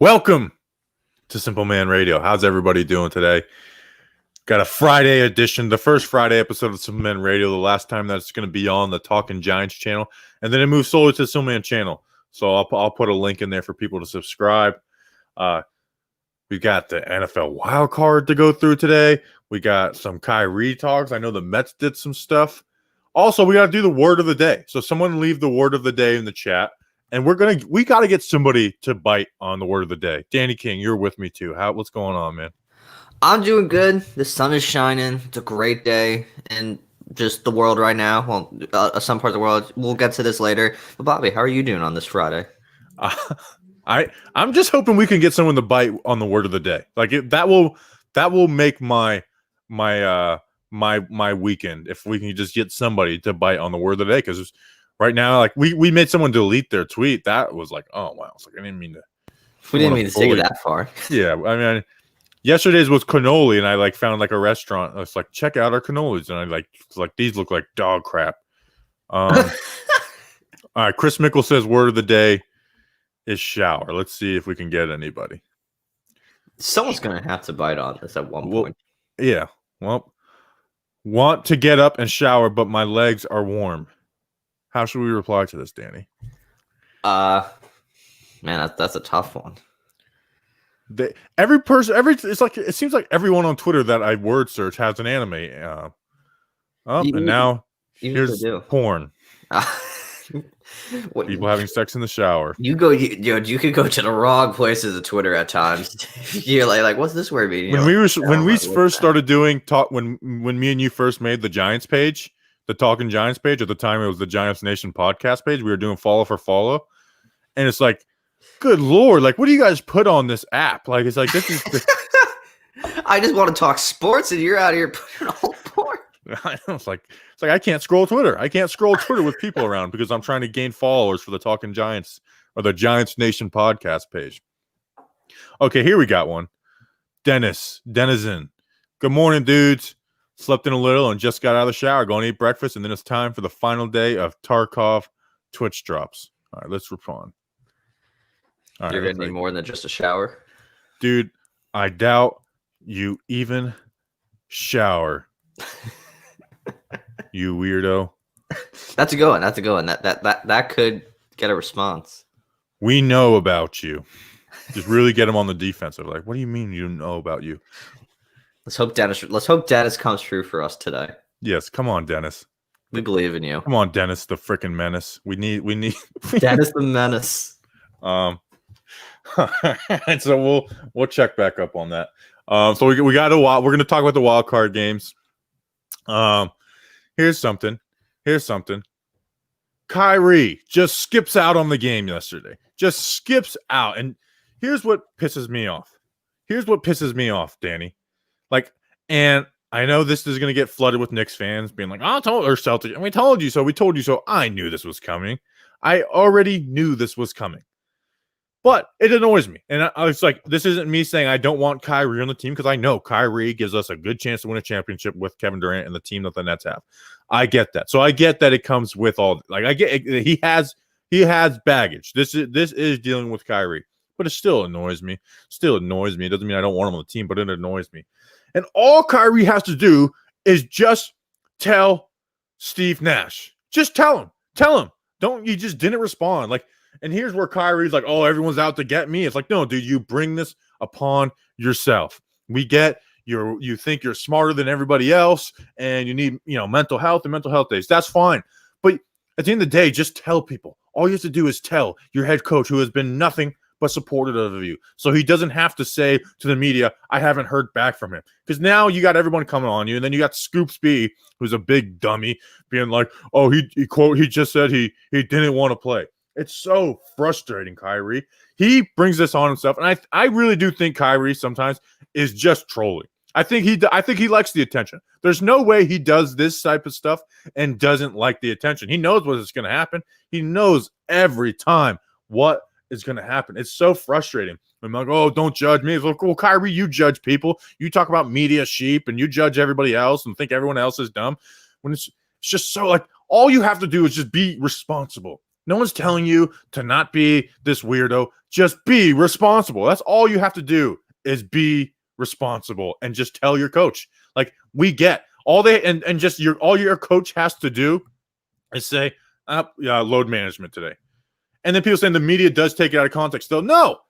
Welcome to Simple Man Radio. How's everybody doing today? Got a Friday edition, the first Friday episode of Simple Man Radio, the last time that it's going to be on the Talking Giants channel, and then it moves solely to the Simple Man channel. So I'll put a link in there for people to subscribe. We got the NFL wild card to go through today. We got some Kyrie talks. I know the Mets did some stuff. Also, we got to do the word of the day. So someone leave the word of the day in the chat. And we got to get somebody to bite on the word of the day. Danny King, you're with me too. What's going on, man? I'm doing good. The sun is shining. It's a great day in just the world right now. Well, some part of the world. We'll get to this later. But Bobby, how are you doing on this Friday? I'm just hoping we can get someone to bite on the word of the day. Like that will make my weekend if we can just get somebody to bite on the word of the day, because right now, like we made someone delete their tweet. That was like, oh wow! It's like I didn't mean to. We didn't mean to take it that far. Yeah, I mean, yesterday's was cannoli, and I found a restaurant. I was like, check out our cannolis, and I like these look like dog crap. All right, Chris Mickle says word of the day is shower. Let's see if we can get anybody. Someone's gonna have to bite on this at one point. Yeah. Well, want to get up and shower, but my legs are warm. How should we reply to this, Danny? Man, that's a tough one. It seems like everyone on Twitter that I word search has an anime. And now here's porn. People having sex in the shower. You could go to the wrong places of Twitter at times. You're like, what's this word mean? When we first started doing talk, when me and you first made the Giants page. The Talking Giants page, at the time it was the Giants Nation podcast page. We were doing follow for follow, and it's like, good Lord, like what do you guys put on this app? Like it's like this is. I just want to talk sports, and you're out here putting all porn. It's like I can't scroll Twitter. I can't scroll Twitter with people around because I'm trying to gain followers for the Talking Giants or the Giants Nation podcast page. Okay, here we got one. Denizen. Good morning, dudes. Slept in a little and just got out of the shower, going to eat breakfast, and then it's time for the final day of Tarkov Twitch drops. All right, let's respond. All right, you're going to need more than just a shower? Dude, I doubt you even shower. You weirdo. That's a good one. That could get a response. We know about you. Just really get him on the defensive. Like, what do you mean you know about you? Let's hope Dennis comes through for us today. Yes, come on, Dennis. We believe in you. Come on, Dennis, the freaking menace. We need Dennis the menace. And so we'll check back up on that. So we got we're going to talk about the wild card games. Here's something. Kyrie just skips out on the game yesterday. Just skips out, and here's what pisses me off, Danny. And I know this is going to get flooded with Knicks fans being like, Celtics, and we told you so. I knew this was coming. I already knew this was coming. But it annoys me. And I was like, this isn't me saying I don't want Kyrie on the team, because I know Kyrie gives us a good chance to win a championship with Kevin Durant and the team that the Nets have. I get that. So I get that it comes with all, I get he has baggage. This is dealing with Kyrie. But it still annoys me. It doesn't mean I don't want him on the team, but it annoys me. And all Kyrie has to do is just tell Steve Nash. Just tell him. You just didn't respond. And here's where Kyrie's like, oh, everyone's out to get me. It's like, no, dude, you bring this upon yourself. We get you think you're smarter than everybody else, and you need, mental health and mental health days. That's fine. But at the end of the day, just tell people. All you have to do is tell your head coach, who has been nothing but supportive of you. So he doesn't have to say to the media, I haven't heard back from him. Because now you got everyone coming on you, and then you got Scoops B, who's a big dummy, being like, oh, he just said he didn't want to play. It's so frustrating, Kyrie. He brings this on himself, and I really do think Kyrie sometimes is just trolling. I think he likes the attention. There's no way he does this type of stuff and doesn't like the attention. He knows what is going to happen. He knows every time what is going to happen. It's so frustrating. I'm like, oh, don't judge me. It's like, well, Kyrie, you judge people. You talk about media sheep, and you judge everybody else and think everyone else is dumb. When it's just so all you have to do is just be responsible. No one's telling you to not be this weirdo. Just be responsible. That's all you have to do is be responsible and just tell your coach. Like we get all they and just all your coach has to do is say, load management today. And then people saying the media does take it out of context. Though no,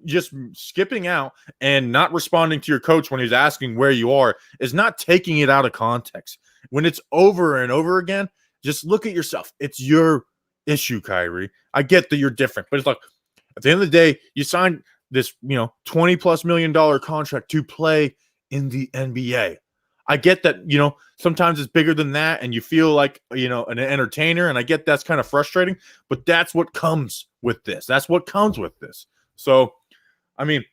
just skipping out and not responding to your coach when he's asking where you are is not taking it out of context. When it's over and over again, just look at yourself. It's your issue, Kyrie. I get that you're different, but it's like at the end of the day, you signed this, $20+ million contract to play in the NBA. I get that, sometimes it's bigger than that and you feel like, an entertainer. And I get that's kind of frustrating, but that's what comes with this. That's what comes with this. So, I mean,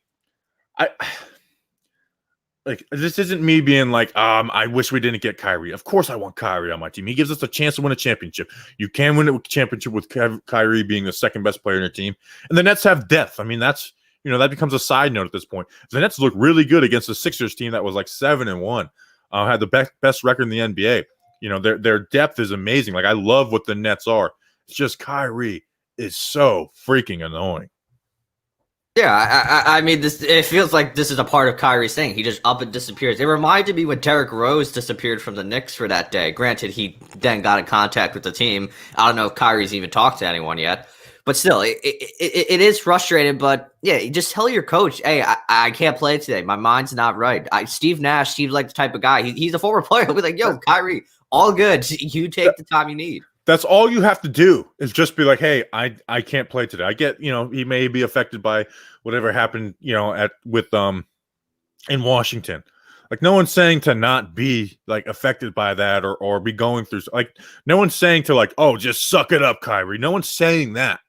this isn't me being like, I wish we didn't get Kyrie. Of course I want Kyrie on my team. He gives us a chance to win a championship. You can win a championship with Kyrie being the second best player in your team. And the Nets have depth. I mean, that's, that becomes a side note at this point. The Nets look really good against the Sixers team that was like 7-1. Had the best record in the NBA. Their depth is amazing. Like I love what the Nets are. It's just Kyrie is so freaking annoying. Yeah, I mean, it feels like this is a part of Kyrie's thing. He just up and disappears. It reminded me when Derrick Rose disappeared from the Knicks for that day. Granted, he then got in contact with the team. I don't know if Kyrie's even talked to anyone yet. But still, it is frustrating. But yeah, just tell your coach, hey, I can't play today. My mind's not right. Steve Nash seems like the type of guy. He's a former player. He'll be like, yo, Kyrie, all good. You take the time you need. That's all you have to do is just be like, hey, I can't play today. I get, he may be affected by whatever happened, in Washington. Like no one's saying to not be like affected by that or be going through like no one's saying to like, oh, just suck it up, Kyrie. No one's saying that.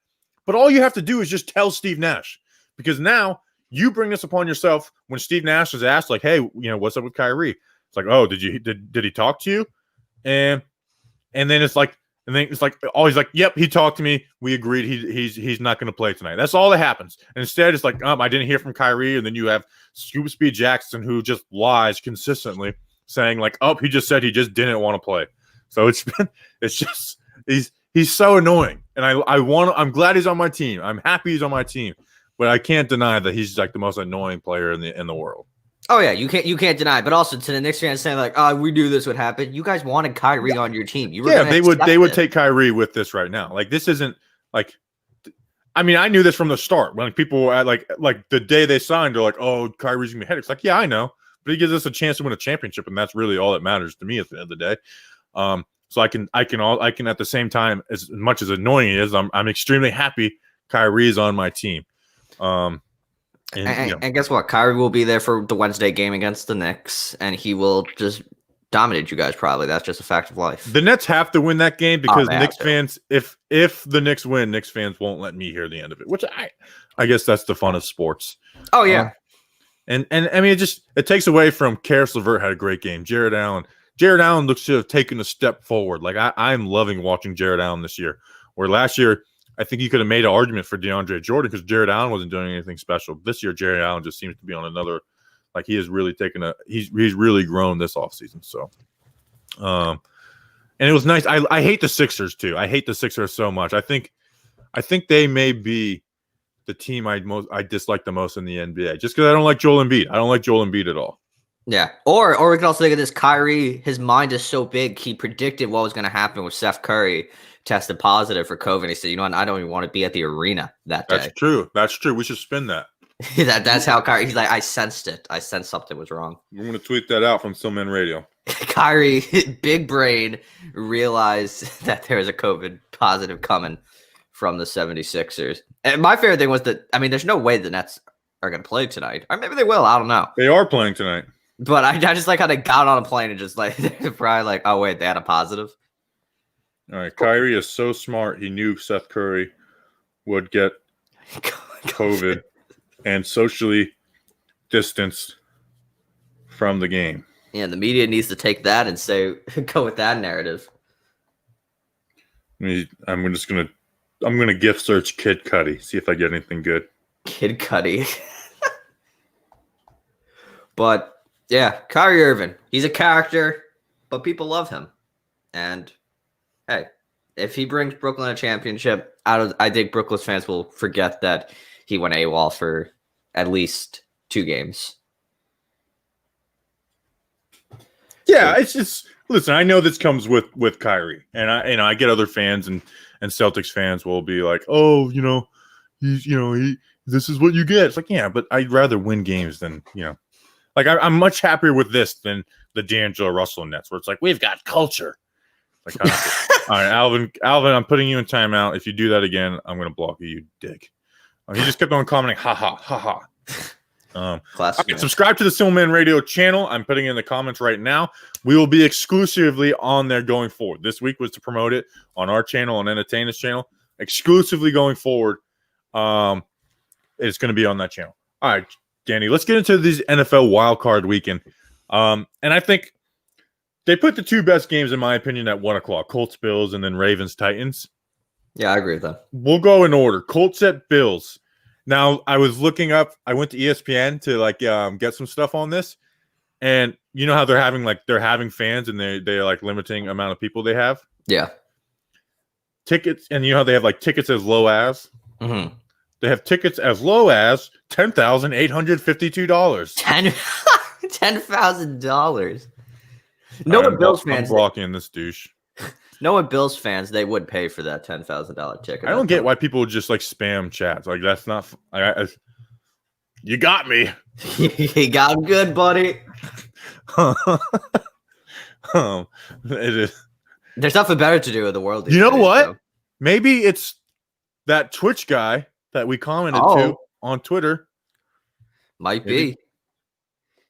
But all you have to do is just tell Steve Nash, because now you bring this upon yourself when Steve Nash is asked, like, hey, what's up with Kyrie? It's like, oh, did he talk to you? And then it's like, oh, he's like, yep, he talked to me. We agreed he's not going to play tonight. That's all that happens. And instead, it's like, I didn't hear from Kyrie. And then you have Scuba Speed Jackson, who just lies consistently, saying like, oh, he just said he just didn't want to play. So he's so annoying. And I'm glad he's on my team. I'm happy he's on my team, but I can't deny that he's like the most annoying player in the world. Oh yeah, you can't deny it. But also to the Knicks fans saying like, oh, we knew this would happen. You guys wanted Kyrie on your team. They would take Kyrie with this right now. Like this isn't like, I mean, I knew this from the start when people were at like the day they signed, they're like, oh, Kyrie's gonna be headaches. Like, yeah, I know, but he gives us a chance to win a championship, and that's really all that matters to me at the end of the day. So I can at the same time, as much as annoying it is, I'm extremely happy Kyrie is on my team. And guess what? Kyrie will be there for the Wednesday game against the Knicks, and he will just dominate you guys. Probably that's just a fact of life. The Nets have to win that game because Knicks fans, if the Knicks win, Knicks fans won't let me hear the end of it. Which I guess that's the fun of sports. Oh yeah, and I mean it takes away from Karis LeVert had a great game. Jared Allen looks to have taken a step forward. Like I'm loving watching Jared Allen this year. Where last year, I think you could have made an argument for DeAndre Jordan because Jared Allen wasn't doing anything special. This year, Jared Allen just seems to be on another. Like he has really he's really grown this offseason. So, and it was nice. I hate the Sixers too. I hate the Sixers so much. I think they may be the team I dislike the most in the NBA just because I don't like Joel Embiid. I don't like Joel Embiid at all. Yeah. Or we can also look at this. Kyrie, his mind is so big. He predicted what was going to happen with Steph Curry tested positive for COVID. He said, you know what? I don't even want to be at the arena that day. That's true. We should spin that. That's how Kyrie, he's like, I sensed it. I sensed something was wrong. We're going to tweet that out from Stillman Radio. Kyrie, big brain, realized that there was a COVID positive coming from the 76ers. And my favorite thing was that, I mean, there's no way the Nets are going to play tonight. Or maybe they will. I don't know. They are playing tonight. But I just like how they got on a plane and just like, they're probably like, oh, wait, they had a positive. All right. Kyrie is so smart. He knew Seth Curry would get COVID and socially distanced from the game. Yeah, the media needs to take that and say, go with that narrative. I'm gonna gift search Kid Cudi, see if I get anything good. Kid Cudi. But yeah, Kyrie Irving, he's a character, but people love him. And hey, If he brings Brooklyn a championship, I think Brooklyn's fans will forget that he went AWOL for at least 2 games. Yeah, it's just listen. I know this comes with Kyrie, and I get other fans and Celtics fans will be like, oh, this is what you get. It's like, yeah, but I'd rather win games than like I'm much happier with this than the D'Angelo Russell Nets, where it's like we've got culture. Like, all right, Alvin, I'm putting you in timeout. If you do that again, I'm gonna block you, you dick. He just kept on commenting, ha ha ha ha. Classic. Subscribe to the Simpleman Radio channel. I'm putting it in the comments right now. We will be exclusively on there going forward. This week was to promote it on our channel, on Entertainers channel. Exclusively going forward, it's going to be on that channel. All right, Danny, let's get into this NFL wildcard weekend. And I think they put the 2 best games, in my opinion, at 1 o'clock. Colts, Bills, and then Ravens, Titans. Yeah, I agree with that. We'll go in order. Colts at Bills. Now, I was looking up, I went to ESPN to get some stuff on this. And you know how they're having fans and they're like limiting amount of people they have? Yeah. Tickets, and you know how they have tickets as low as? Mm-hmm. They have tickets as low as $10,852. $10,000. Bills fans. I'm blocking this douche. Knowing Bills fans, they would pay for that $10,000 ticket. I don't get why people just spam chats. Like, that's not. You got me. You got him good, buddy. It is. There's nothing better to do in the world. You know what? So. Maybe it's that Twitch guy that we commented to on Twitter. Might be.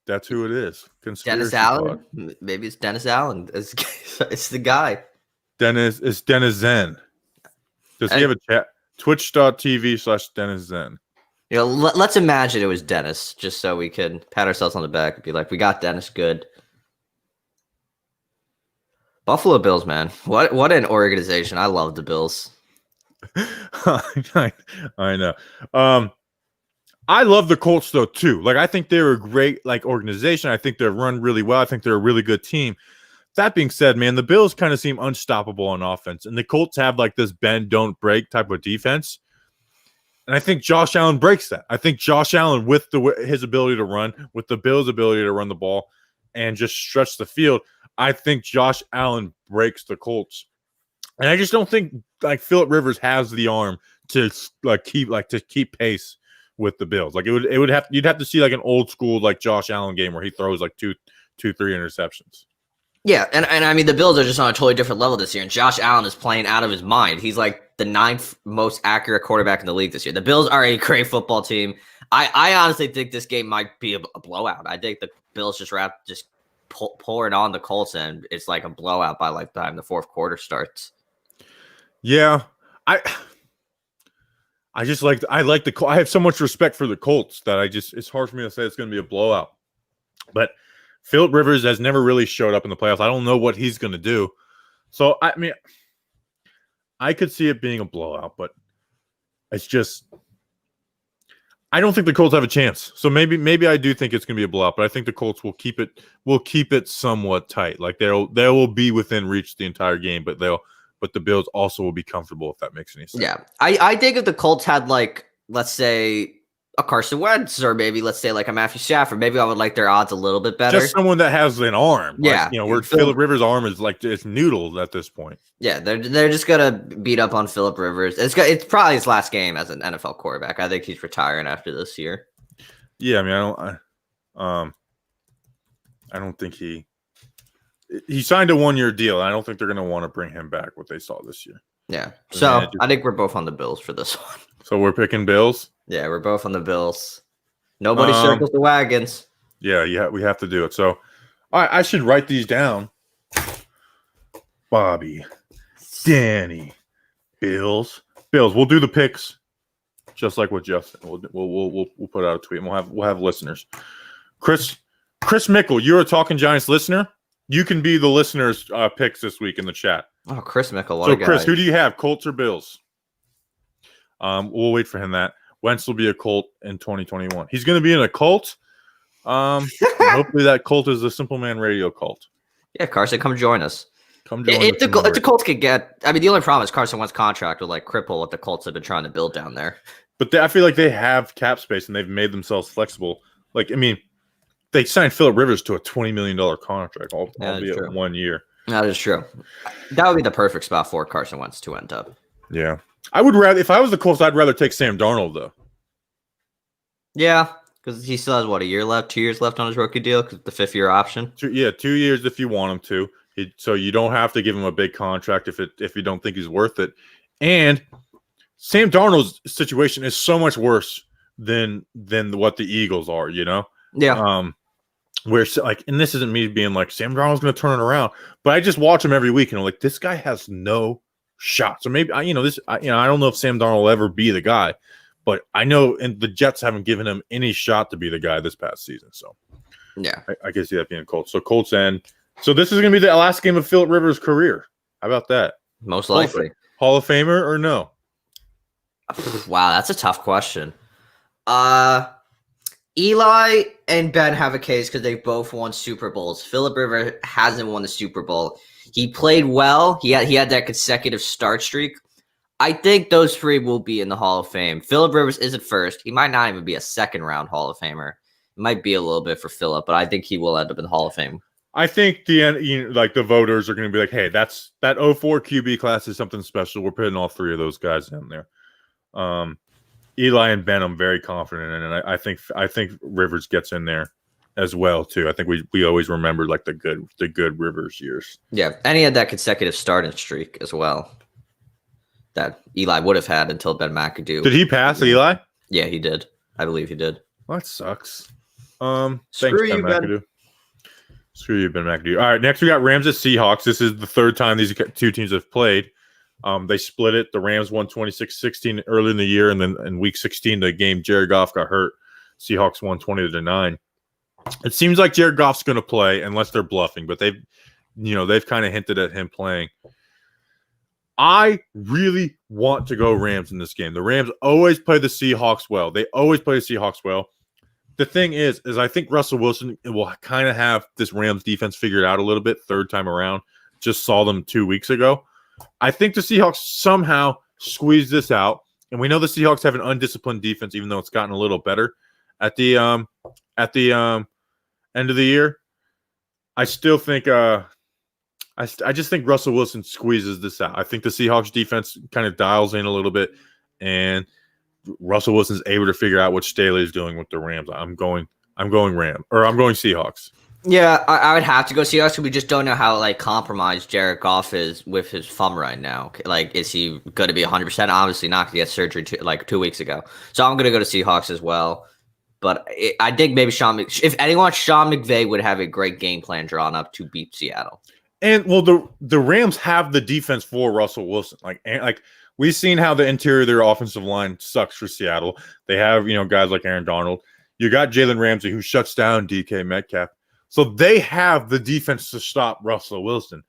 That's who it is. Dennis Allen. Maybe it's Dennis Allen. It's the guy. It's Dennis Zen. Does he have a chat? Twitch.tv/Dennis Zen. Let's imagine it was Dennis, just so we can pat ourselves on the back and be like, we got Dennis good. Buffalo Bills, man. What an organization. I love the Bills. I know. I love the Colts though too. I think they're a great organization. I think they're run really well. I think they're a really good team. That being said, man, the Bills kind of seem unstoppable on offense, and the Colts have this bend don't break type of defense. And I think Josh Allen breaks that. I think Josh Allen, with his ability to run, with the Bills' ability to run the ball and just stretch the field, I think Josh Allen breaks the Colts. And I just don't think Phillip Rivers has the arm to keep pace with the Bills. You'd have to see an old school Josh Allen game where he throws 2-3 interceptions. Yeah, and I mean the Bills are just on a totally different level this year, and Josh Allen is playing out of his mind. He's the 9th most accurate quarterback in the league this year. The Bills are a great football team. I honestly think this game might be a blowout. I think the Bills just pouring on the Colts, and it's a blowout by the time the 4th quarter starts. Yeah, I have so much respect for the Colts that it's hard for me to say it's going to be a blowout. But Phillip Rivers has never really showed up in the playoffs. I don't know what he's going to do. So, I mean, I could see it being a blowout, but it's just I don't think the Colts have a chance. So maybe I do think it's going to be a blowout, but I think the Colts will keep it somewhat tight. They will be within reach the entire game, but the Bills also will be comfortable, if that makes any sense. Yeah. I think if the Colts had let's say a Carson Wentz, or maybe let's say a Matthew Stafford, maybe I would like their odds a little bit better. Just someone that has an arm. Yeah. Where Phillip Rivers' arm is it's noodles at this point. Yeah, they're just gonna beat up on Phillip Rivers. It's probably his last game as an NFL quarterback. I think he's retiring after this year. Yeah, I mean, I don't think he signed a 1-year deal. And I don't think they're gonna want to bring him back. What they saw this year. Yeah. So I think we're both on the Bills for this one. So we're picking Bills. Yeah, we're both on the Bills. Nobody circles the wagons. Yeah, we have to do it. So, I should write these down. Bobby, Danny, Bills. We'll do the picks, just like with Justin. We'll put out a tweet. And we'll have listeners. Chris Mickle, you're a Talking Giants listener. You can be the listeners' picks this week in the chat. Oh, Chris Mickle, what a guy. Chris, who do you have? Colts or Bills? We'll wait for him that. Wentz will be a Colt in 2021. He's going to be in a cult. Hopefully that cult is the Simple Man Radio cult. Yeah, Carson, come join us. Come join If the Colts could get, I mean, the only problem is Carson Wentz's contract will like cripple what the Colts have been trying to build down there. But I feel like they have cap space and they've made themselves flexible. Like, I mean, they signed Phillip Rivers to a $20 million contract, albeit 1 year. That is true. That would be the perfect spot for Carson Wentz to end up. Yeah. I would rather, if I was the Colts, I'd rather take Sam Darnold, though. Yeah, because he still has, what, 2 years left on his rookie deal, because the 5th-year option? 2 years if you want him to. So you don't have to give him a big contract if you don't think he's worth it. And Sam Darnold's situation is so much worse than what the Eagles are, you know? Yeah. Where like, and this isn't me being like Sam Darnold's going to turn it around, but I just watch him every week and I'm like, this guy has no shot. So maybe I don't know if Sam Darnold will ever be the guy, but I know and the Jets haven't given him any shot to be the guy this past season. So yeah, I can see that being Colts. So Colts end. So this is going to be the last game of Phillip Rivers' career. How about that? Most likely. Hall of Famer or no? Wow, that's a tough question. Eli and Ben have a case because they both won Super Bowls. Phillip Rivers hasn't won the Super Bowl. He played well. He had that consecutive start streak. I think those three will be in the Hall of Fame. Phillip Rivers isn't first. He might not even be a second-round Hall of Famer. It might be a little bit for Phillip, but I think he will end up in the Hall of Fame. I think the voters are going to be like, hey, that 04 QB class is something special. We're putting all three of those guys in there. Eli and Ben, I'm very confident in, and I think Rivers gets in there as well too. I think we always remember like the good Rivers years. Yeah, and he had that consecutive starting streak as well that Eli would have had until Ben McAdoo. Did he pass Eli? Yeah, he did. I believe he did. Well, that sucks. Screw Thanks, you, Ben McAdoo. Screw you, Ben McAdoo. All right, next we got Rams at Seahawks. This is the third time these two teams have played. They split it. The Rams won 26-16 early in the year, and then in Week 16, the game Jared Goff got hurt. Seahawks won 20-9. It seems like Jared Goff's going to play unless they're bluffing, but they've kind of hinted at him playing. I really want to go Rams in this game. The Rams always play the Seahawks well. They always play the Seahawks well. The thing is I think Russell Wilson will kind of have this Rams defense figured out a little bit third time around. Just saw them 2 weeks ago. I think the Seahawks somehow squeeze this out. And we know the Seahawks have an undisciplined defense, even though it's gotten a little better at the end of the year. I still think I just think Russell Wilson squeezes this out. I think the Seahawks defense kind of dials in a little bit, and Russell Wilson's able to figure out what Staley is doing with the Rams. I'm going Seahawks. Yeah, I would have to go Seahawks because we just don't know how compromised Jared Goff is with his thumb right now. Is he going to be 100%? Obviously not. He had surgery 2 weeks ago. So I'm going to go to Seahawks as well. But I think maybe Sean McVay would have a great game plan drawn up to beat Seattle. And the Rams have the defense for Russell Wilson. We've seen how the interior of their offensive line sucks for Seattle. They have guys like Aaron Donald. You got Jalen Ramsey who shuts down DK Metcalf. So they have the defense to stop Russell Wilson.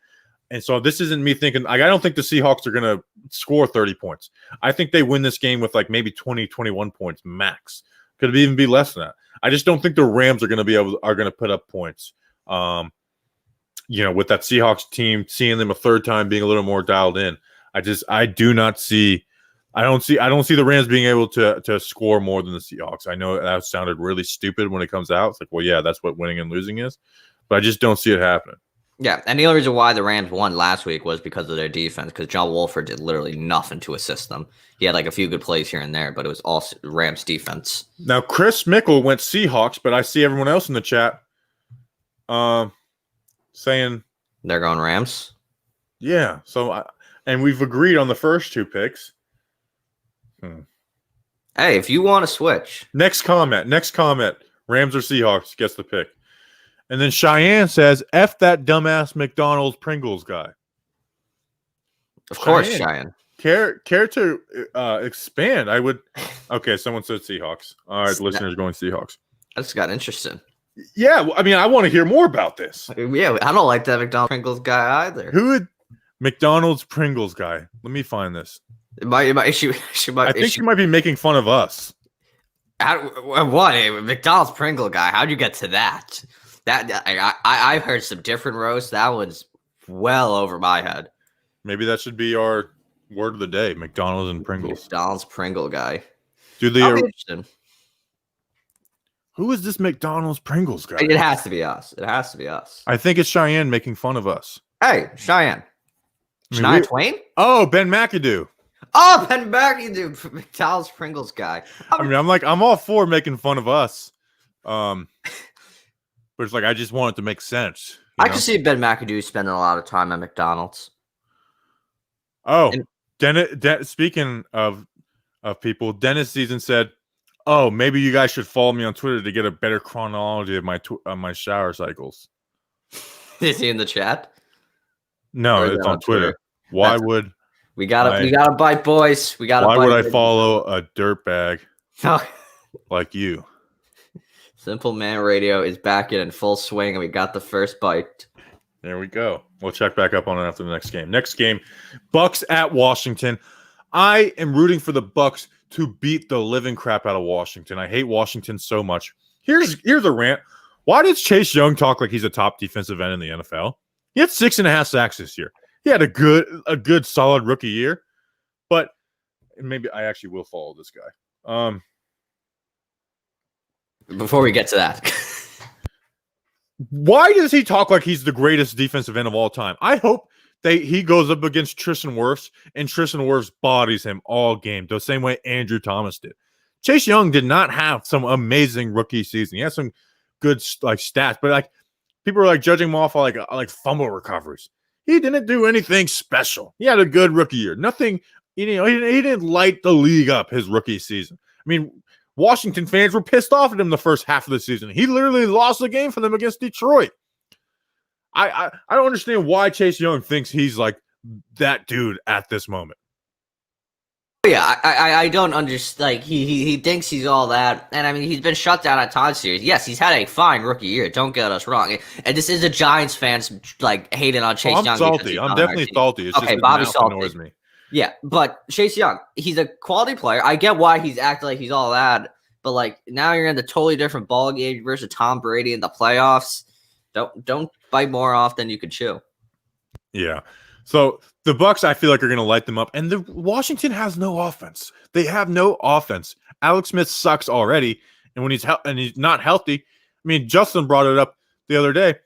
And so this isn't me thinking, I don't think the Seahawks are going to score 30 points. I think they win this game with maybe 20, 21 points max. Could even be less than that. I just don't think the Rams are going to put up points. With that Seahawks team, seeing them a third time being a little more dialed in. I don't see the Rams being able to score more than the Seahawks. I know that sounded really stupid when it comes out. It's like, well, yeah, that's what winning and losing is. But I just don't see it happening. Yeah, and the only reason why the Rams won last week was because of their defense, because John Wolford did literally nothing to assist them. He had a few good plays here and there, but it was all Rams defense. Now, Chris Mickle went Seahawks, but I see everyone else in the chat saying they're going Rams. Yeah, and we've agreed on the first two picks. Hey, if you want to switch. Next comment. Rams or Seahawks gets the pick. And then Cheyenne says, F that dumbass McDonald's Pringles guy. Of course, Cheyenne. Care to expand? I would. Okay, someone said Seahawks. All right, listeners going Seahawks. That's got interesting. Yeah, I want to hear more about this. Yeah, I don't like that McDonald's Pringles guy either. Who would McDonald's Pringles guy? Let me find this. I think she might be making fun of us. What? A McDonald's Pringle guy? How'd you get to that? I've heard some different roasts. That one's well over my head. Maybe that should be our word of the day: McDonald's and Pringles. McDonald's Pringle guy. Do That'll be the interesting. who is this McDonald's Pringles guy? It has to be us. It has to be us. I think it's Cheyenne making fun of us. Hey, Cheyenne. I mean, Shania Twain? Oh, Ben McAdoo. Oh, Ben McAdoo, McDonald's Pringles guy. I'm all for making fun of us. But it's like I just want it to make sense. I can see Ben McAdoo spending a lot of time at McDonald's. Oh, speaking of people, Dennis Season said, "Oh, maybe you guys should follow me on Twitter to get a better chronology of my shower cycles." Is he in the chat? No, it's on Twitter. Why would we gotta bite, boys? We gotta. Why bite would I follow a dirtbag Oh. like you? Simple Man Radio is back in full swing, and we got the first bite. There we go. We'll check back up on it after the next game. Next game, Bucks at Washington. I am rooting for the Bucks to beat the living crap out of Washington. I hate Washington so much. Here's a rant. Why does Chase Young talk like he's a top defensive end in the NFL? He had 6.5 sacks this year. He had a good solid rookie year. But maybe I actually will follow this guy. Before we get to that. Why does he talk like he's the greatest defensive end of all time? I hope he goes up against Tristan Wirfs, and Tristan Wirfs bodies him all game, the same way Andrew Thomas did. Chase Young did not have some amazing rookie season. He had some good stats, but people are judging him off like fumble recoveries. He didn't do anything special. He had a good rookie year. Nothing, he didn't light the league up his rookie season. I mean, Washington fans were pissed off at him the first half of the season. He literally lost the game for them against Detroit. I don't understand why Chase Young thinks he's like that dude at this moment. Yeah, I don't understand. He thinks he's all that, and I mean he's been shut down at Todd series. Yes, he's had a fine rookie year. Don't get us wrong. And this is a Giants fans hating on Chase Young. I'm salty. I'm definitely salty. It's okay, just Bobby's salty. Annoys me. Yeah, but Chase Young, he's a quality player. I get why he's acting like he's all that, but now you're in the totally different ball game versus Tom Brady in the playoffs. Don't bite more off than you could chew. Yeah. So the Bucks, I feel like, are going to light them up, and the Washington has no offense. They have no offense. Alex Smith sucks already, and when he's not healthy, I mean, Justin brought it up the other day.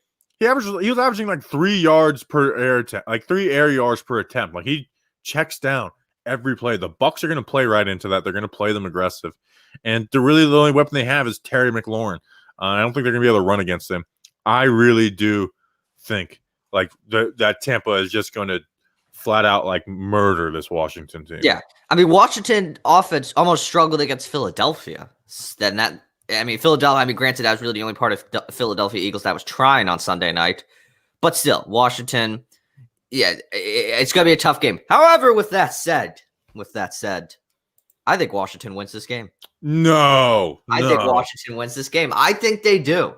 He was averaging 3 yards per air attempt, 3 air yards per attempt. He checks down every play. The Bucks are going to play right into that. They're going to play them aggressive, and the only weapon they have is Terry McLaurin. I don't think they're going to be able to run against him. I really do think that Tampa is just going to flat out murder this Washington team. Yeah, I mean Washington offense almost struggled against Philadelphia. Philadelphia. I mean, granted, that was really the only part of the Philadelphia Eagles that was trying on Sunday night, but still, Washington. Yeah, it's going to be a tough game. However, with that said, I think Washington wins this game. No. I think Washington wins this game. I think they do.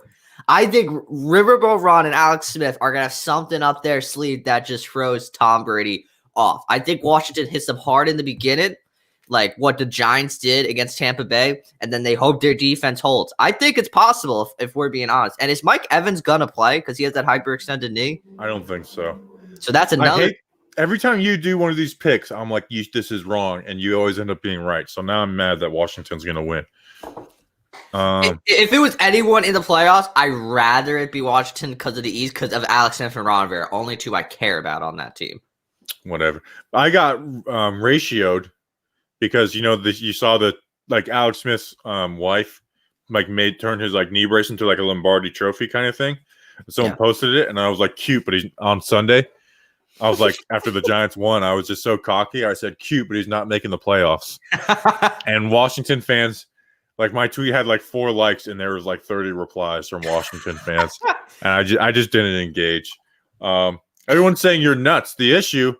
I think Riverboat Ron and Alex Smith are going to have something up their sleeve that just throws Tom Brady off. I think Washington hits them hard in the beginning, like what the Giants did against Tampa Bay, and then they hope their defense holds. I think it's possible if we're being honest. And is Mike Evans going to play because he has that hyperextended knee? I don't think so. So that's another. Every time you do one of these picks, I'm like, this is wrong, and you always end up being right. So now I'm mad that Washington's going to win. If it was anyone in the playoffs, I'd rather it be Washington because of the East, because of Alex Smith and Ron Rivera. Only two I care about on that team. Whatever. I got ratioed because you saw that Alex Smith's wife turned his knee brace into a Lombardi trophy kind of thing. Someone posted it, and I was like, cute, but he's on Sunday. I was like, after the Giants won, I was just so cocky. I said, cute, but he's not making the playoffs. And Washington fans, my tweet had 4 likes, and there was 30 replies from Washington fans. And I just didn't engage. Everyone's saying you're nuts. The issue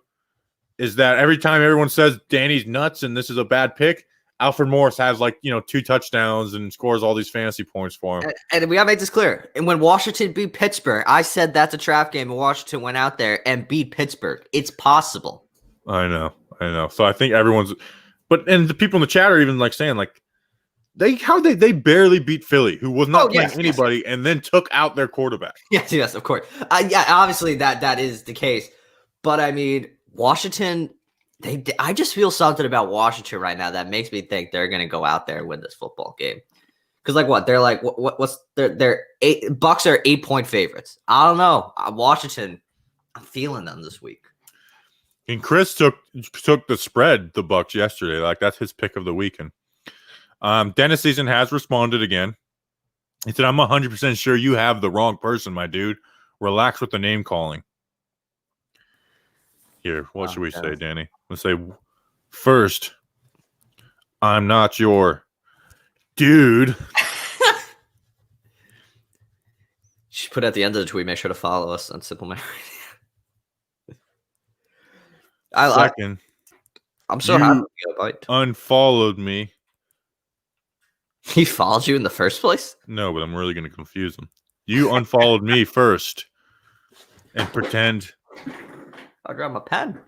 is that every time everyone says Danny's nuts and this is a bad pick, Alfred Morris has 2 touchdowns and scores all these fantasy points for him. And we gotta make this clear. And when Washington beat Pittsburgh, I said that's a trap game, and Washington went out there and beat Pittsburgh. It's possible. I know. So I think everyone's, and the people in the chat are even saying they barely beat Philly, who was not playing yes, anybody, and then took out their quarterback. Yes, of course. Yeah, obviously that is the case. But I mean, Washington, I just feel something about Washington right now that makes me think they're going to go out there and win this football game. Because like what? They're like what's they're Bucks are 8-point favorites. I don't know. Washington, I'm feeling them this week. And Chris took the spread, the Bucks yesterday. Like that's his pick of the weekend. Dennis Season has responded again. He said, "I'm 100% sure you have the wrong person, my dude. Relax with the name calling." Here, what should we say, Danny? Let's say, first, I'm not your dude. Should put at the end of the tweet, make sure to follow us on Simple Man. Second, I'm so happy to get a bite. Unfollowed me. He followed you in the first place? No, but I'm really going to confuse him. You unfollowed me first and pretend I'll grab my pen.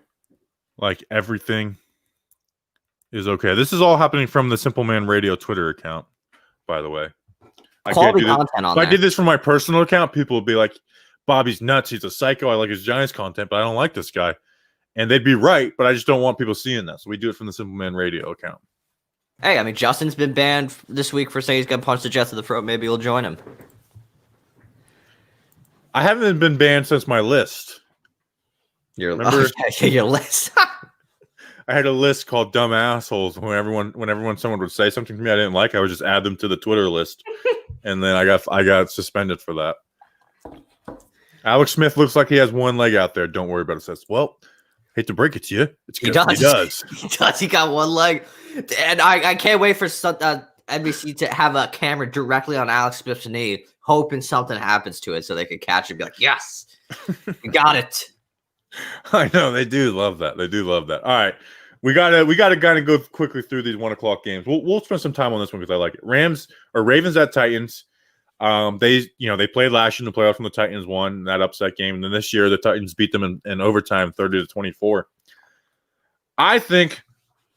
Like everything is okay. This is all happening from the Simple Man Radio Twitter account, by the way. Quality content on If I did this from my personal account, people would be like, Bobby's nuts. He's a psycho. I like his Giants content, but I don't like this guy. And they'd be right, but I just don't want people seeing that. So we do it from the Simple Man Radio account. Hey, I mean, Justin's been banned this week for saying he's going to punch the Jets in the throat. Maybe we'll join him. I haven't been banned since my list. Your list. I had a list called "Dumb Assholes." Whenever someone would say something to me I didn't like, I would just add them to the Twitter list, and then I got suspended for that. Alex Smith looks like he has one leg out there. Don't worry about it. Says, well, hate to break it to you, he does. He does. He got one leg, and I can't wait for NBC to have a camera directly on Alex Smith's knee, hoping something happens to it so they could catch it and be like, yes, you got it. I know they do love that. They do love that. All right, we gotta kind of go quickly through these 1:00 games. We'll spend some time on this one because I like it. Ravens at Titans. They played last year in the playoffs when the Titans won that upset game, and then this year the Titans beat them in overtime, 30-24. I think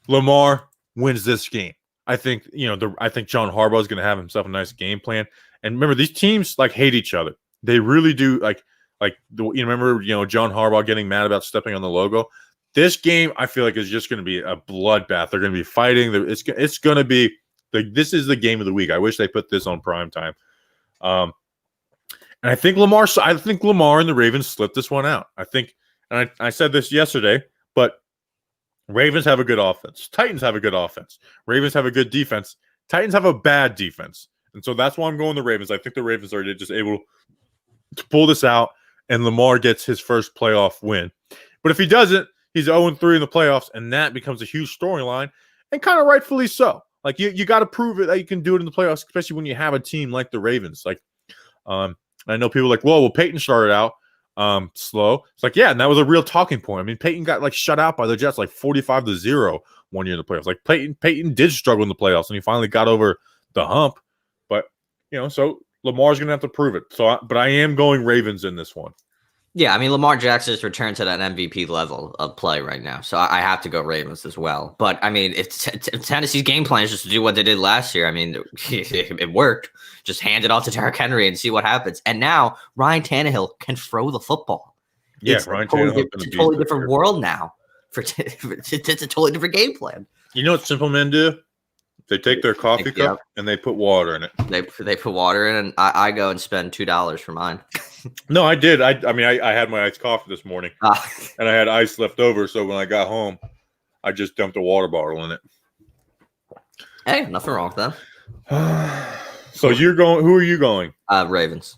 Lamar wins this game. I think John Harbaugh is going to have himself a nice game plan. And remember, these teams like hate each other. They really do. Remember John Harbaugh getting mad about stepping on the logo. This game, I feel like, is just going to be a bloodbath. They're going to be fighting. It's going to be this is the game of the week. I wish they put this on prime time. And I think Lamar and the Ravens split this one out. I said this yesterday, but Ravens have a good offense. Titans have a good offense. Ravens have a good defense. Titans have a bad defense. And so that's why I'm going the Ravens. I think the Ravens are just able to pull this out, and Lamar gets his first playoff win. But if he doesn't, he's 0-3 in the playoffs, and that becomes a huge storyline, and kind of rightfully so. Like you got to prove it that you can do it in the playoffs, especially when you have a team like the Ravens. Like, I know people are like, well, Peyton started out slow. It's like, yeah, and that was a real talking point. I mean, Peyton got shut out by the Jets 45-0 1 year in the playoffs. Like Peyton did struggle in the playoffs, and he finally got over the hump. But so Lamar's gonna have to prove it. But I am going Ravens in this one. Yeah, I mean, Lamar Jackson has returned to that MVP level of play right now, so I have to go Ravens as well. But, I mean, if Tennessee's game plan is just to do what they did last year, I mean, it worked. Just hand it off to Derrick Henry and see what happens. And now Ryan Tannehill can throw the football. Yeah, it's Ryan It's a totally different world now. It's a totally different game plan. You know what simple men do? They take their coffee cup and they put water in it. They put water in, and I go and spend $2 for mine. No, I did. I had my iced coffee this morning, and I had ice left over. So when I got home, I just dumped a water bottle in it. Hey, nothing wrong with that. So you're going? Who are you going? Ravens.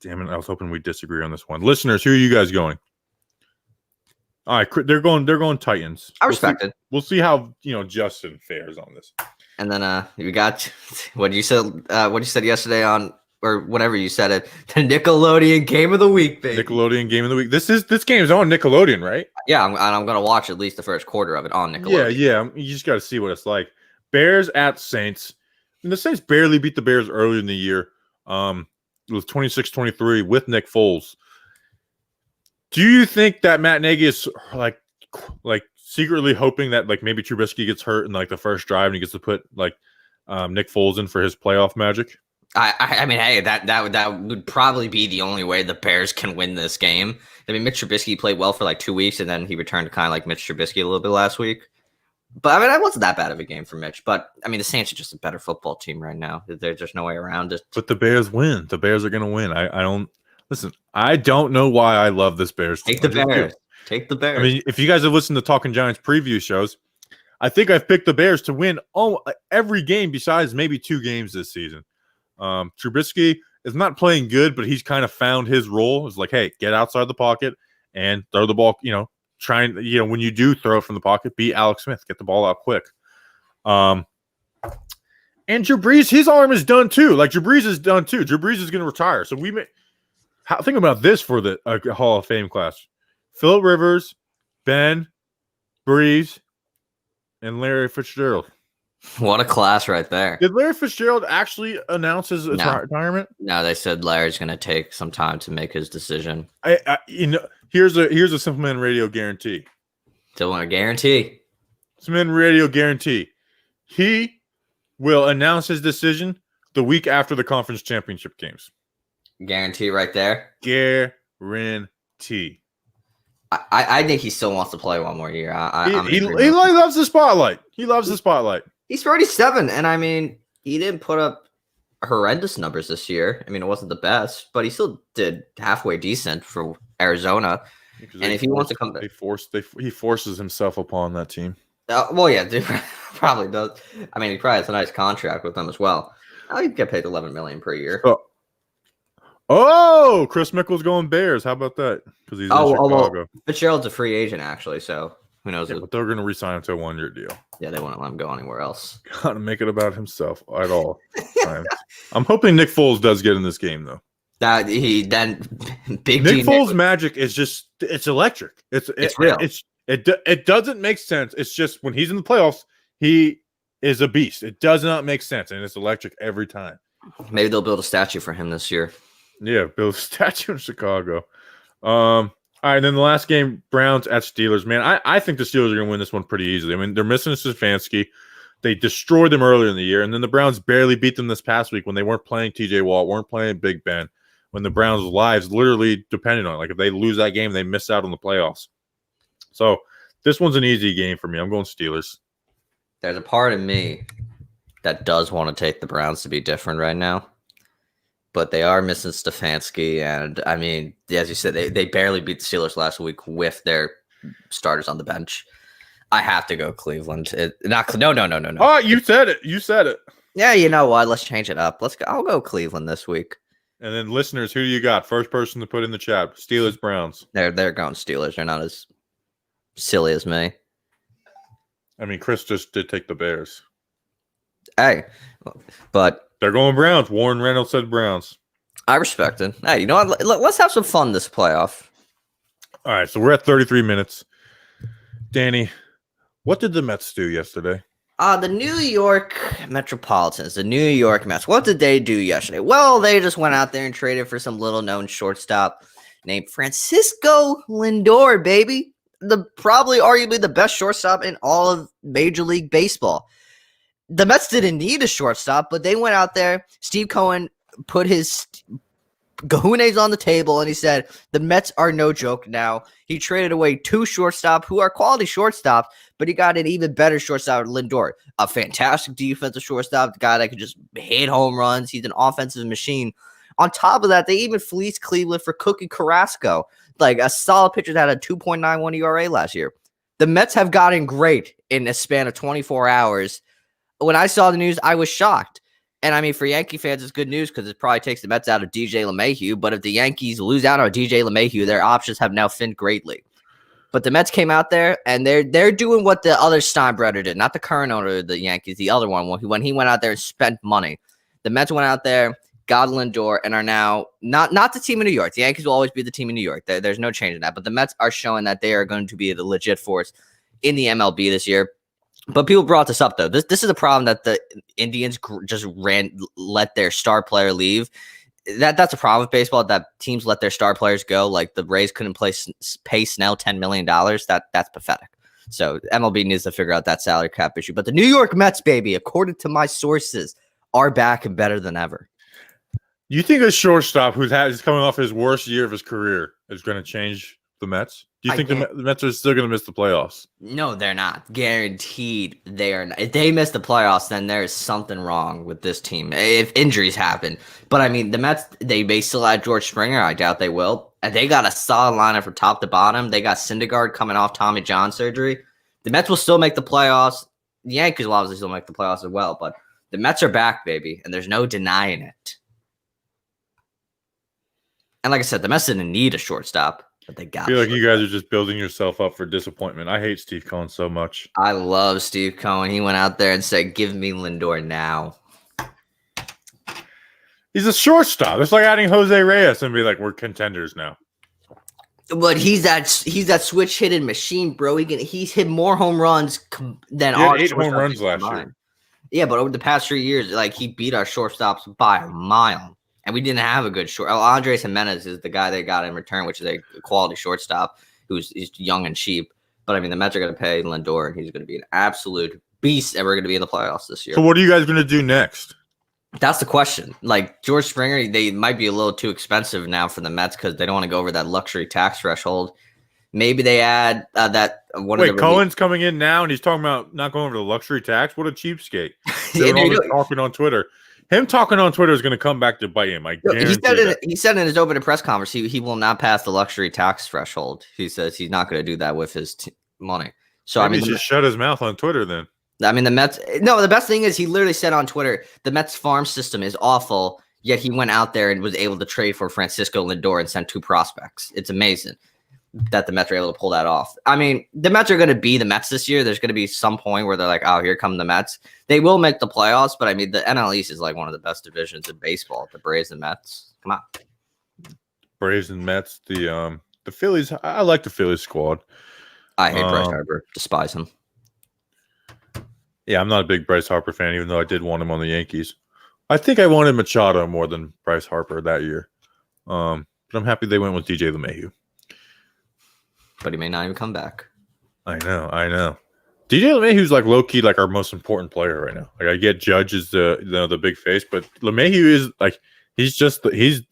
Damn it! I was hoping we'd disagree on this one. Listeners, who are you guys going? All right, they're going Titans. I respect it. We'll see how Justin fares on this. And then we got what you said yesterday on, or whenever you said it, the Nickelodeon Game of the Week, baby. Nickelodeon Game of the Week. This game is on Nickelodeon, right? Yeah, I'm gonna watch at least the first quarter of it on Nickelodeon. Yeah. You just got to see what it's like. Bears at Saints. And the Saints barely beat the Bears earlier in the year. It was 26-23 with Nick Foles. Do you think that Matt Nagy is like secretly hoping that maybe Trubisky gets hurt in the first drive and he gets to put Nick Foles in for his playoff magic. I mean, hey, that would probably be the only way the Bears can win this game. I mean, Mitch Trubisky played well for like 2 weeks, and then he returned to kind of like Mitch Trubisky a little bit last week. But I mean, that wasn't that bad of a game for Mitch. But I mean, the Saints are just a better football team right now. There's just no way around it. But the Bears win. The Bears are going to win. I don't listen. I don't know why I love this Bears team. Take the Bears. Take the Bears. I mean, if you guys have listened to Talking Giants preview shows, I think I've picked the Bears to win every game besides maybe 2 games this season. Trubisky is not playing good, but he's kind of found his role. It's like, hey, get outside the pocket and throw the ball. When you do throw from the pocket, be Alex Smith, get the ball out quick. And Drew Brees, his arm is done too. Like Drew Brees is done too. Drew Brees is going to retire. So think about this for the Hall of Fame class: Phillip Rivers, Ben, Brees, and Larry Fitzgerald. What a class right there. Did Larry Fitzgerald actually announce his retirement? No, they said Larry's going to take some time to make his decision. Here's a Simple Man Radio guarantee. Still want a guarantee. Simple Man Radio guarantee. He will announce his decision the week after the conference championship games. Guarantee right there. Guarantee. I think he still wants to play one more year. He loves the spotlight. He loves the spotlight. He's 37, and I mean, he didn't put up horrendous numbers this year. I mean, it wasn't the best, but he still did halfway decent for Arizona. And if he wants to come back, he forces himself upon that team. Well, yeah, dude, probably does. I mean, he probably has a nice contract with them as well. He'd get paid $11 million per year. Oh, Chris Mickle's going Bears. How about that? Because he's in Chicago. Well, Fitzgerald's a free agent, actually, so who knows? Yeah, but they're going to re-sign him to a 1-year deal. Yeah, they won't let him go anywhere else. Got to make it about himself at all times. I'm hoping Nick Foles does get in this game, though. Nick Foles' magic is just—it's electric. It's real. It doesn't make sense. It's just when he's in the playoffs, he is a beast. It does not make sense, and it's electric every time. Maybe they'll build a statue for him this year. Yeah, build a statue in Chicago. All right, and then the last game, Browns at Steelers. Man, I think the Steelers are going to win this one pretty easily. I mean, they're missing Stefanski. They destroyed them earlier in the year, and then the Browns barely beat them this past week when they weren't playing TJ Watt, weren't playing Big Ben, when the Browns' lives literally depended on it. Like, if they lose that game, they miss out on the playoffs. So this one's an easy game for me. I'm going Steelers. There's a part of me that does want to take the Browns to be different right now. But they are missing Stefanski, and I mean, as you said, they barely beat the Steelers last week with their starters on the bench. I have to go Cleveland. No. Oh, you said it. You said it. Yeah, you know what? Let's change it up. I'll go Cleveland this week. And then, listeners, who do you got? First person to put in the chat: Steelers, Browns. They're going Steelers. They're not as silly as me. I mean, Chris just did take the Bears. Hey, but. They're going Browns. Warren Reynolds said Browns. I respect it. Hey, you know what? Let's have some fun this playoff. All right, so we're at 33 minutes. Danny, what did the Mets do yesterday? The New York Metropolitans, the New York Mets. What did they do yesterday? Well, they just went out there and traded for some little-known shortstop named Francisco Lindor, baby. Probably arguably the best shortstop in all of Major League Baseball. The Mets didn't need a shortstop, but they went out there. Steve Cohen put his kahunas on the table, and he said, the Mets are no joke now. He traded away 2 shortstops who are quality shortstops, but he got an even better shortstop, Lindor. A fantastic defensive shortstop, the guy that could just hit home runs. He's an offensive machine. On top of that, they even fleeced Cleveland for Cookie Carrasco, like a solid pitcher that had a 2.91 ERA last year. The Mets have gotten great in a span of 24 hours. When I saw the news, I was shocked. And I mean, for Yankee fans, it's good news because it probably takes the Mets out of DJ LeMahieu. But if the Yankees lose out on DJ LeMahieu, their options have now thinned greatly. But the Mets came out there, and they're doing what the other Steinbrenner did, not the current owner of the Yankees, the other one, when he went out there and spent money. The Mets went out there, got Lindor, and are now not the team in New York. The Yankees will always be the team in New York. There's no change in that. But the Mets are showing that they are going to be the legit force in the MLB this year. But people brought this up, though. This is a problem that the Indians just let their star player leave. That's a problem with baseball, that teams let their star players go. Like the Rays couldn't pay Snell $10 million. That's pathetic. So MLB needs to figure out that salary cap issue. But the New York Mets, baby, according to my sources, are back and better than ever. You think a shortstop who's coming off his worst year of his career is going to change the Mets? Do you think the Mets are still going to miss the playoffs? No, they're not. Guaranteed they are not. If they miss the playoffs, then there is something wrong with this team. If injuries happen. But, I mean, the Mets, they may still add George Springer. I doubt they will. And they got a solid lineup from top to bottom. They got Syndergaard coming off Tommy John surgery. The Mets will still make the playoffs. The Yankees will obviously still make the playoffs as well. But the Mets are back, baby, and there's no denying it. And like I said, the Mets didn't need a shortstop, but they got. I feel like you guys are just building yourself up for disappointment. I hate Steve Cohen so much. I love Steve Cohen. He went out there and said, "Give me Lindor now." He's a shortstop. It's like adding Jose Reyes and be like, "We're contenders now." But he's that switch hitting machine, bro. He's hit more home runs than our 8 home runs last year. Yeah, but over the past 3 years, like he beat our shortstops by a mile. And we didn't have a good short. Andres Jimenez is the guy they got in return, which is a quality shortstop who's young and cheap. But I mean, the Mets are going to pay Lindor, and he's going to be an absolute beast, and we're going to be in the playoffs this year. So, what are you guys going to do next? That's the question. Like George Springer, they might be a little too expensive now for the Mets because they don't want to go over that luxury tax threshold. Maybe they add that one. Wait, Cohen's coming in now, and he's talking about not going over the luxury tax. What a cheapskate! They're all talking on Twitter. Him talking on Twitter is going to come back to bite him. He said in his open press conference he will not pass the luxury tax threshold. He says he's not going to do that with his money. So maybe he should shut his mouth on Twitter then. I mean, the Mets. No, the best thing is he literally said on Twitter the Mets farm system is awful. Yet he went out there and was able to trade for Francisco Lindor and send 2 prospects. It's amazing that the Mets are able to pull that off. I mean, the Mets are going to be the Mets this year. There's going to be some point where they're like, oh, here come the Mets. They will make the playoffs, but I mean, the NL East is like one of the best divisions in baseball. The Braves and Mets. Come on. Braves and Mets. The Phillies. I like the Phillies squad. I hate Bryce Harper. Despise him. Yeah, I'm not a big Bryce Harper fan, even though I did want him on the Yankees. I think I wanted Machado more than Bryce Harper that year. But I'm happy they went with DJ LeMahieu. But he may not even come back. I know. DJ LeMahieu's like low key, like our most important player right now. Like I get Judge is the big face, but LeMahieu is like he's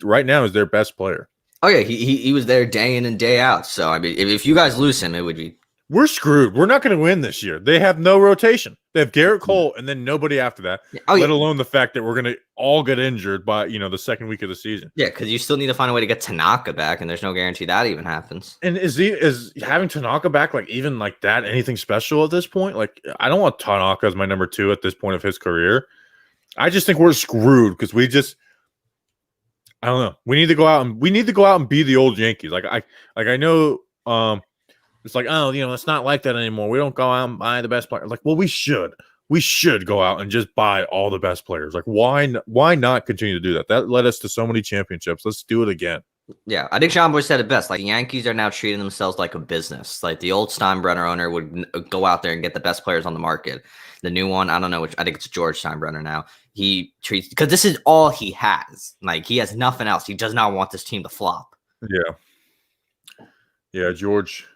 right now is their best player. Oh yeah, he was there day in and day out. So I mean, if you guys lose him, it would be. We're screwed. We're not going to win this year. They have no rotation. They have Garrett Cole and then nobody after that. Let alone the fact that we're going to all get injured by the second week of the season. Yeah, because you still need to find a way to get Tanaka back, and there's no guarantee that even happens. And is having Tanaka back like even like that anything special at this point? Like I don't want Tanaka as my number 2 at this point of his career. I just think we're screwed because I don't know. We need to go out and be the old Yankees. I know. It's like, oh, it's not like that anymore. We don't go out and buy the best player. Like, well, we should. We should go out and just buy all the best players. Like, why not continue to do that? That led us to so many championships. Let's do it again. Yeah, I think Sean Boy said it best. Like, the Yankees are now treating themselves like a business. Like, the old Steinbrenner owner would go out there and get the best players on the market. The new one, I don't know, I think it's George Steinbrenner now. He treats, because this is all he has. Like, he has nothing else. He does not want this team to flop. Yeah, George.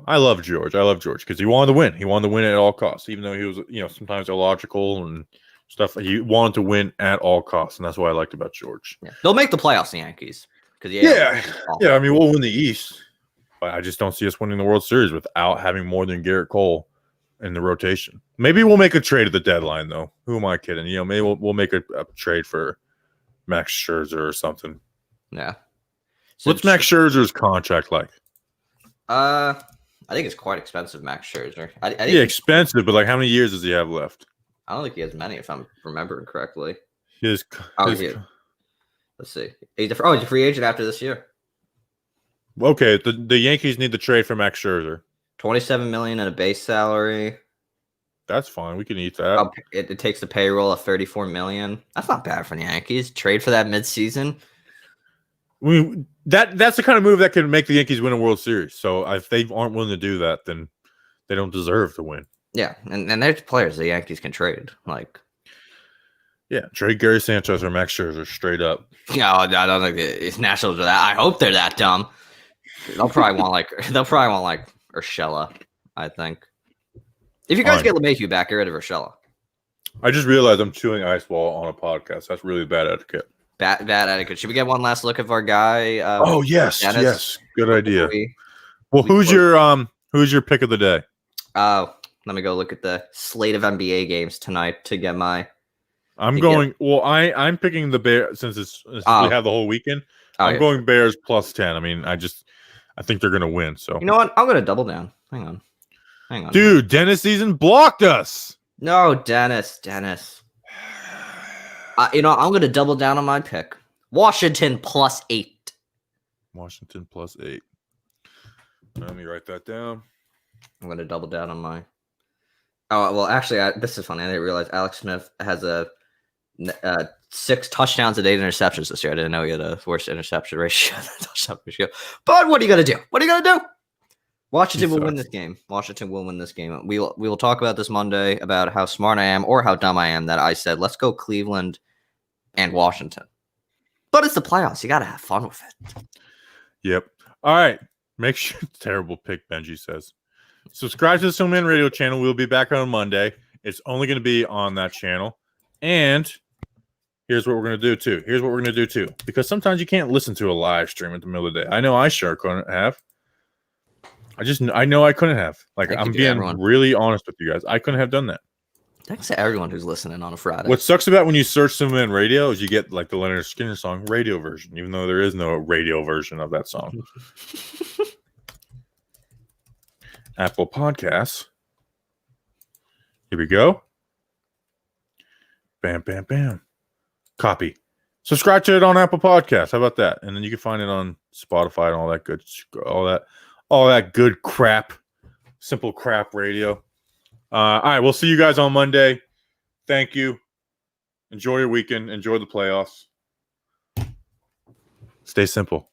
I love George. Because he wanted to win. He wanted to win at all costs, even though he was, sometimes illogical and stuff. He wanted to win at all costs, and that's what I liked about George. Yeah. They'll make the playoffs, the Yankees. Yeah. I mean, we'll win the East, but I just don't see us winning the World Series without having more than Garrett Cole in the rotation. Maybe we'll make a trade at the deadline, though. Who am I kidding? Maybe we'll make a trade for Max Scherzer or something. Yeah. So what's Max Scherzer's contract like? I think it's quite expensive, Max Scherzer. I think expensive, but like how many years does he have left? I don't think he has many, if I'm remembering correctly. Let's see. He's a free agent after this year. Okay, the Yankees need to trade for Max Scherzer. $27 million in a base salary. That's fine. We can eat that. It takes the payroll of $34 million. That's not bad for the Yankees. Trade for that midseason. That's the kind of move that can make the Yankees win a World Series. So if they aren't willing to do that, then they don't deserve to win. Yeah, and there's players the Yankees can trade. Trade Gary Sanchez or Max Scherzer straight up. No, I don't think it's Nationals are that. I hope they're that dumb. They'll probably want like Urshela, I think. If you guys get LeMahieu back, get rid of Urshela. I just realized I'm chewing ice wall on a podcast. That's really bad etiquette. Bad etiquette. Should we get one last look at our guy? Oh yes, Dennis, yes, good idea. Who's your pick of the day? Oh, let me go look at the slate of NBA games tonight to get my. I'm picking the Bears since we have the whole weekend. I'm going Bears plus 10. I mean, I think they're gonna win. So you know what? I'm gonna double down. Hang on, dude. Dennis season blocked us. No, Dennis. I'm going to double down on my pick. Washington plus 8. Washington plus 8. Let me write that down. I'm going to double down on my. Oh, well, actually, this is funny. I didn't realize Alex Smith has 6 touchdowns and 8 interceptions this year. I didn't know he had a worse interception ratio than touchdown ratio. But what are you going to do? Washington will win this game. We will talk about this Monday about how smart I am or how dumb I am that I said, let's go Cleveland and Washington. But it's the playoffs. You got to have fun with it. Yep. All right. Make sure terrible pick, Benji says. Subscribe to the Snowman Radio channel. We'll be back on Monday. It's only going to be on that channel. And here's what we're going to do, too. Because sometimes you can't listen to a live stream at the middle of the day. I know I sure couldn't have. I know I couldn't have. I'm being really honest with you guys. I couldn't have done that. Thanks to everyone who's listening on a Friday. What sucks about when you search Snowman Radio is you get the Leonard Skinner song radio version, even though there is no radio version of that song. Apple Podcasts. Here we go. Bam, bam, bam. Copy. Subscribe to it on Apple Podcasts. How about that? And then you can find it on Spotify and all that good crap. Simple crap radio. All right, we'll see you guys on Monday. Thank you. Enjoy your weekend. Enjoy the playoffs. Stay simple.